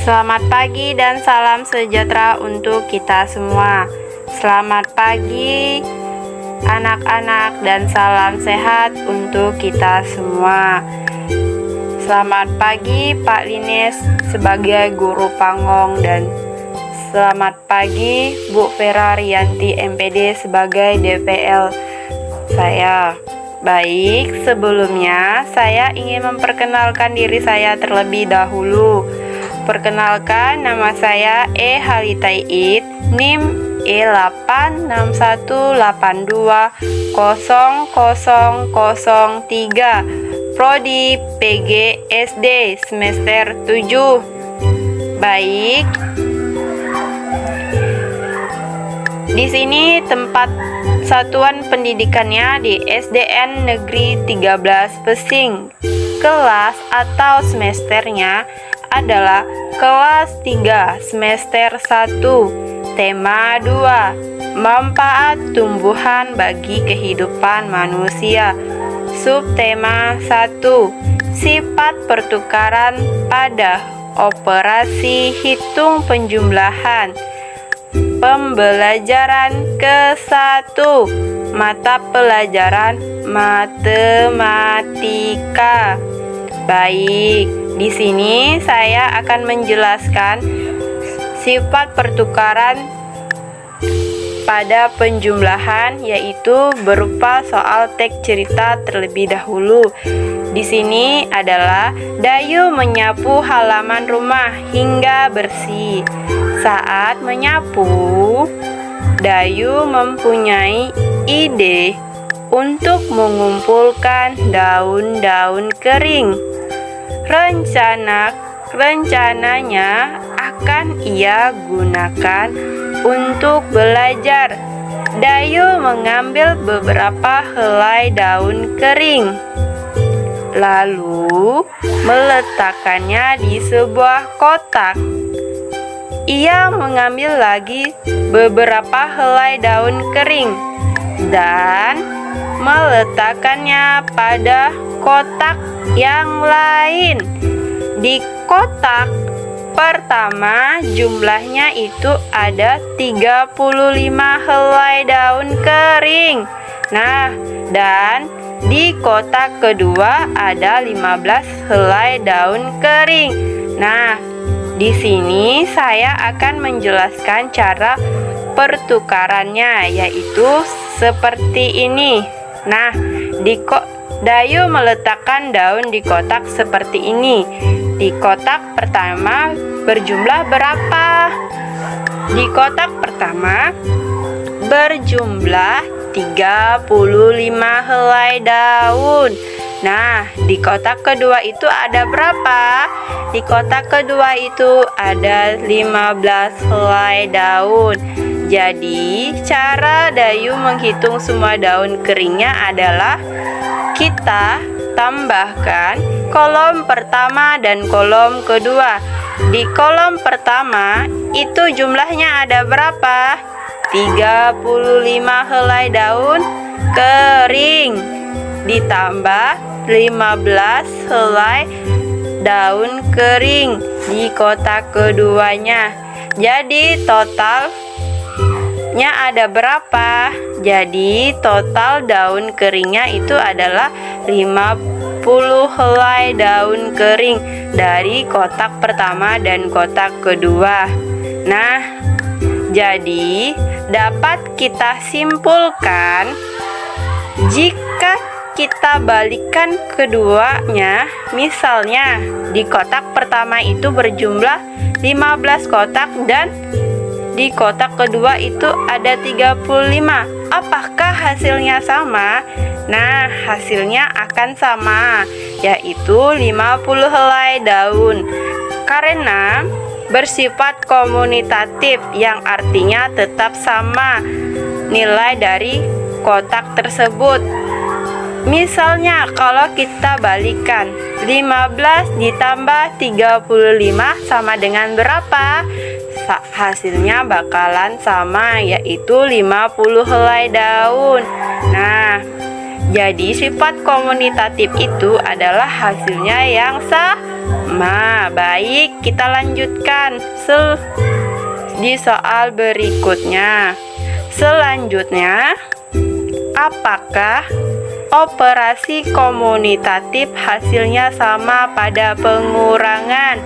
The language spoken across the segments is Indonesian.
Selamat pagi dan salam sejahtera untuk kita semua. Selamat pagi anak-anak dan salam sehat untuk kita semua. Selamat pagi Pak Lines sebagai guru Pangong, dan selamat pagi Bu Vera Rianti MPD sebagai DPL saya. Baik, sebelumnya saya ingin memperkenalkan diri saya terlebih dahulu. Perkenalkan, nama saya E. Halitaiid, NIM E861820003, Prodi PGSD semester 7. Baik. Di sini tempat satuan pendidikannya di SDN Negeri 13 Pesing. Kelas atau semesternya adalah kelas 3 semester 1. Tema 2, manfaat tumbuhan bagi kehidupan manusia. Subtema 1, sifat pertukaran pada operasi hitung penjumlahan. Pembelajaran ke-1, mata pelajaran matematika. Baik, di sini saya akan menjelaskan sifat pertukaran pada penjumlahan, yaitu berupa soal teks cerita terlebih dahulu. Di sini adalah Dayu menyapu halaman rumah hingga bersih. Saat menyapu, Dayu mempunyai ide untuk mengumpulkan daun-daun kering. Rencananya akan ia gunakan untuk belajar. Dayu mengambil beberapa helai daun kering, lalu meletakkannya di sebuah kotak. Ia mengambil lagi beberapa helai daun kering dan meletakkannya pada kotak yang lain. Di kotak pertama jumlahnya itu ada 35 helai daun kering. Nah, dan di kotak kedua ada 15 helai daun kering. Nah, di sini saya akan menjelaskan cara pertukarannya, yaitu seperti ini. Nah, Dayu meletakkan daun di kotak seperti ini. Di kotak pertama berjumlah berapa? Di kotak pertama berjumlah 35 helai daun. Nah, di kotak kedua itu ada berapa? Di kotak kedua itu ada 15 helai daun. Jadi, cara Dayu menghitung semua daun keringnya adalah kita tambahkan kolom pertama dan kolom kedua. Di kolom pertama itu jumlahnya ada berapa? 35 helai daun kering ditambah 15 helai daun kering di kotak keduanya. Jadi totalnya ada berapa? Jadi total daun keringnya itu adalah 50 helai daun kering dari kotak pertama dan kotak kedua. Nah, jadi dapat kita simpulkan jika kita balikan keduanya, misalnya di kotak pertama itu berjumlah 15 kotak dan di kotak kedua itu ada 35. Apakah hasilnya sama? Nah, hasilnya akan sama, yaitu 50 helai daun. Karena bersifat komunitatif, yang artinya tetap sama nilai dari kotak tersebut. Misalnya kalau kita balikan 15 ditambah 35 sama dengan berapa? Hasilnya bakalan sama, yaitu 50 helai daun. Nah, jadi sifat komunitatif itu adalah hasilnya yang sama. Baik, kita lanjutkan di soal berikutnya. Selanjutnya, apakah operasi komutatif hasilnya sama pada pengurangan?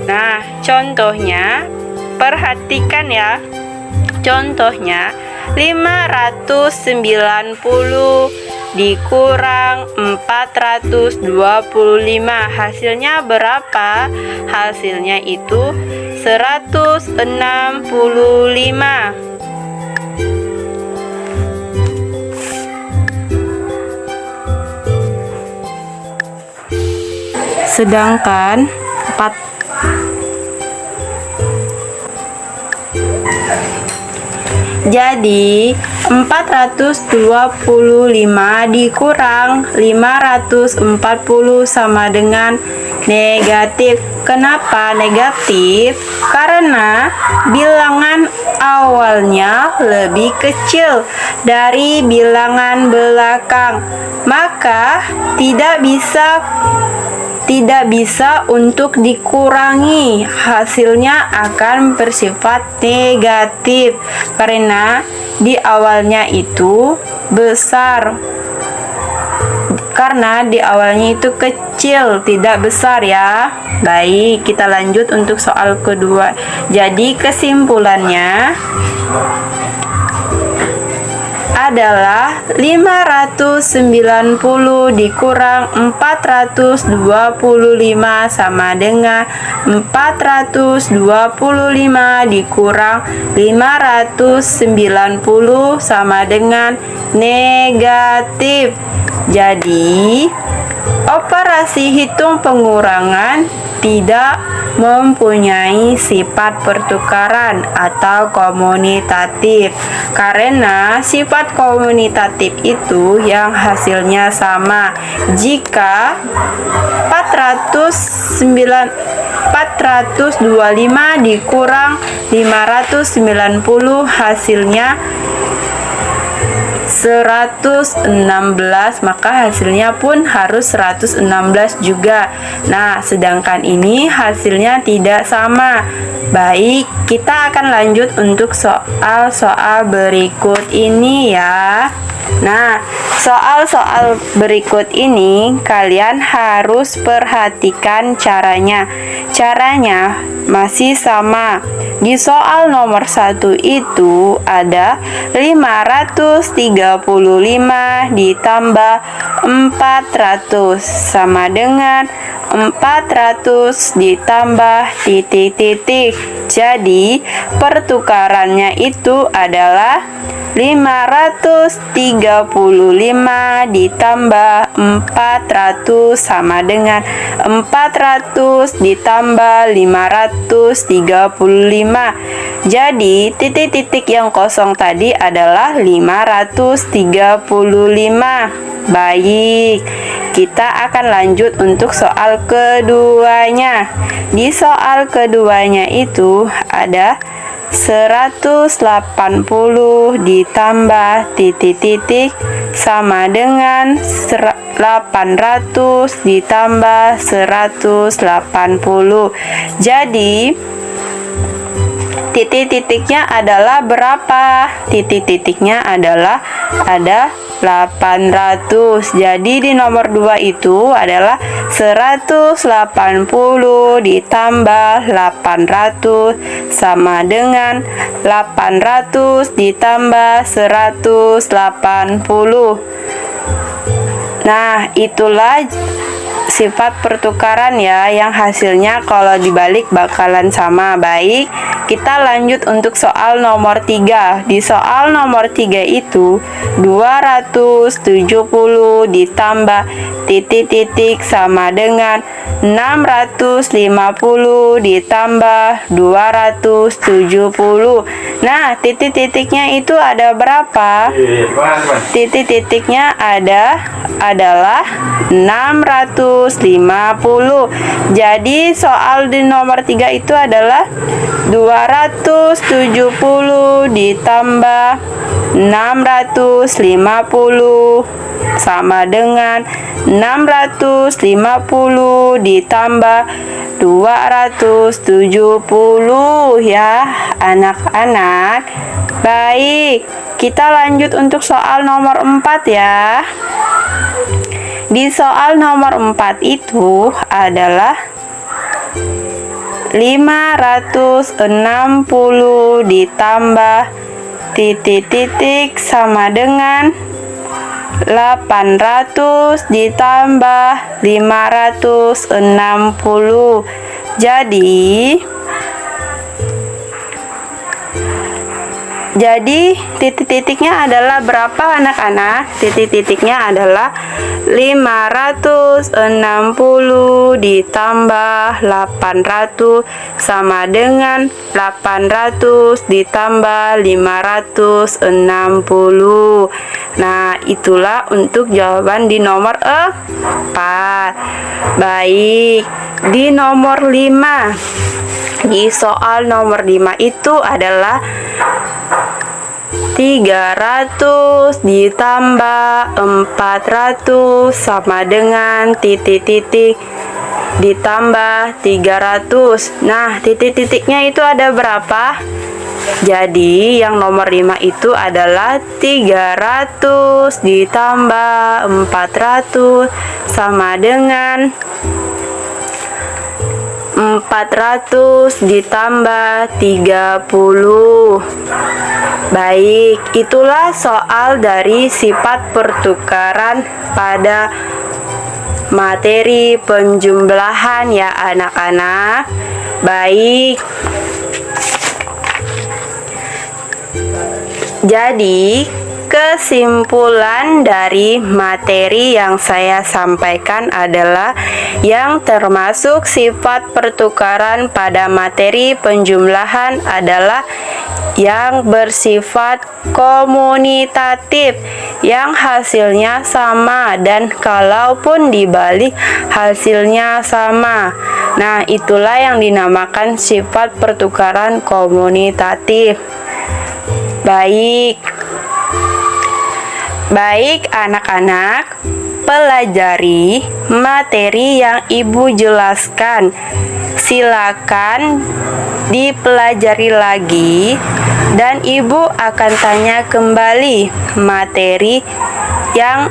Nah, contohnya, perhatikan ya. Contohnya, 590 dikurang 425. Hasilnya berapa? Hasilnya itu 165. Sedangkan 4 Jadi 425 dikurang 540 sama dengan negatif. Kenapa negatif? Karena bilangan awalnya lebih kecil dari bilangan belakang, maka tidak bisa untuk dikurangi, hasilnya akan bersifat negatif karena di awalnya itu besar, karena di awalnya itu kecil, tidak besar ya. Baik, kita lanjut untuk soal kedua. Jadi kesimpulannya adalah 590 dikurang 425 sama dengan 425 dikurang 590 sama dengan negatif. Jadi operasi hitung pengurangan tidak mempunyai sifat pertukaran atau komutatif, karena sifat komutatif itu yang hasilnya sama. Jika 425 dikurang 590 hasilnya 116, maka hasilnya pun harus 116 juga. Nah, sedangkan ini hasilnya tidak sama. Baik, kita akan lanjut untuk soal-soal berikut ini ya. Nah, soal-soal berikut ini kalian harus perhatikan caranya. Caranya masih sama. Di soal nomor 1 itu ada 535 ditambah 400 sama dengan 400 ditambah titik-titik. Jadi pertukarannya itu adalah 535 ditambah 400 sama dengan 400 ditambah 535. Jadi titik-titik yang kosong tadi adalah 535. Baik, kita akan lanjut untuk soal keduanya. Di soal keduanya itu ada 180 ditambah titik-titik sama dengan 800 ditambah 180. Jadi titik-titiknya adalah berapa? Titik-titiknya adalah ada 800. Jadi di nomor 2 itu adalah 180 ditambah 800 sama dengan 800 ditambah 180. Nah, itulah sifat pertukaran ya, yang hasilnya kalau dibalik bakalan sama. Baik, kita lanjut untuk soal nomor 3. Di soal nomor 3 itu 270 ditambah titik-titik sama dengan 650 ditambah 270. Nah, titik-titiknya itu ada berapa? Titik-titiknya adalah 650. Jadi soal di nomor 3 itu adalah 270 ditambah 650 sama dengan 650 ditambah 270 ya anak-anak. Baik, kita lanjut untuk soal nomor 4 ya. Di soal nomor 4 itu adalah 560 ditambah titik-titik sama dengan 800 ditambah 560. Jadi titik-titiknya adalah berapa anak-anak? Titik-titiknya adalah 560 ditambah 800 sama dengan 800 ditambah 560. Nah, itulah untuk jawaban di nomor 4. Baik, di nomor 5. Di soal nomor 5 itu adalah 300 ditambah 400 sama dengan titik-titik ditambah 300. Nah, titik-titiknya itu ada berapa? Jadi, yang nomor 5 itu adalah 300 ditambah 400 sama dengan 400 ditambah 30. Baik, itulah soal dari sifat pertukaran pada materi penjumlahan ya anak-anak. Baik. Jadi, kesimpulan dari materi yang saya sampaikan adalah yang termasuk sifat pertukaran pada materi penjumlahan adalah yang bersifat komunitatif, yang hasilnya sama dan kalaupun dibalik hasilnya sama. Nah, itulah yang dinamakan sifat pertukaran komunitatif. Baik anak-anak, pelajari materi yang Ibu jelaskan. Silakan dipelajari lagi dan Ibu akan tanya kembali materi yang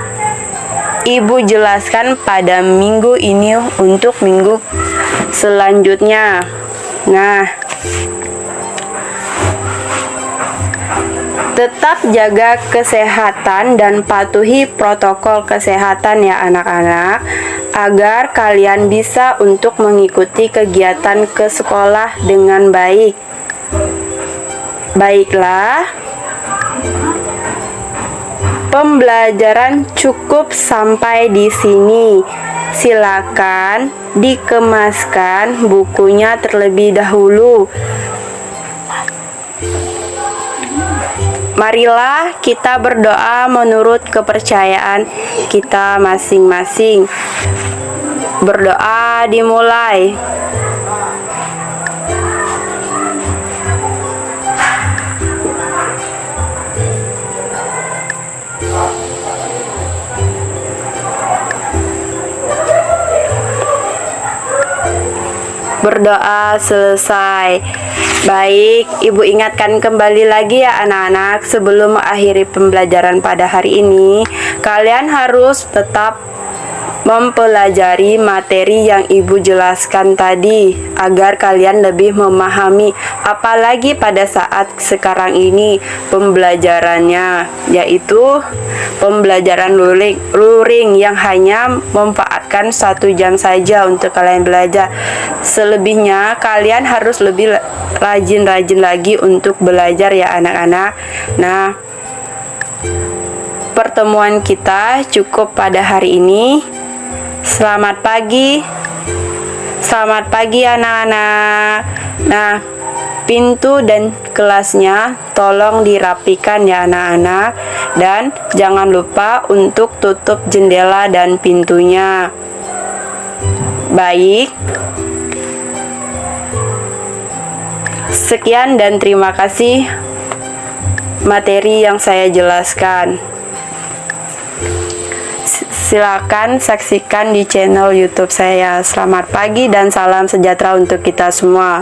Ibu jelaskan pada minggu ini untuk minggu selanjutnya. Nah, tetap jaga kesehatan dan patuhi protokol kesehatan ya anak-anak, agar kalian bisa untuk mengikuti kegiatan ke sekolah dengan baik. Baiklah, pembelajaran cukup sampai di sini. Silakan dikemaskan bukunya terlebih dahulu. Marilah kita berdoa menurut kepercayaan kita masing-masing. Berdoa dimulai. Berdoa selesai. Baik, Ibu ingatkan kembali lagi ya anak-anak, sebelum mengakhiri pembelajaran pada hari ini, kalian harus tetap mempelajari materi yang Ibu jelaskan tadi agar kalian lebih memahami, apalagi pada saat sekarang ini pembelajarannya yaitu pembelajaran luring yang hanya memanfaatkan 1 jam saja untuk kalian belajar. Selebihnya kalian harus lebih rajin-rajin lagi untuk belajar ya anak-anak. Nah, pertemuan kita cukup pada hari ini. Selamat pagi anak-anak. Nah, pintu dan kelasnya tolong dirapikan ya anak-anak, dan jangan lupa untuk tutup jendela dan pintunya. Baik, sekian dan terima kasih materi yang saya jelaskan. silakan saksikan di channel YouTube saya. Selamat pagi dan salam sejahtera untuk kita semua.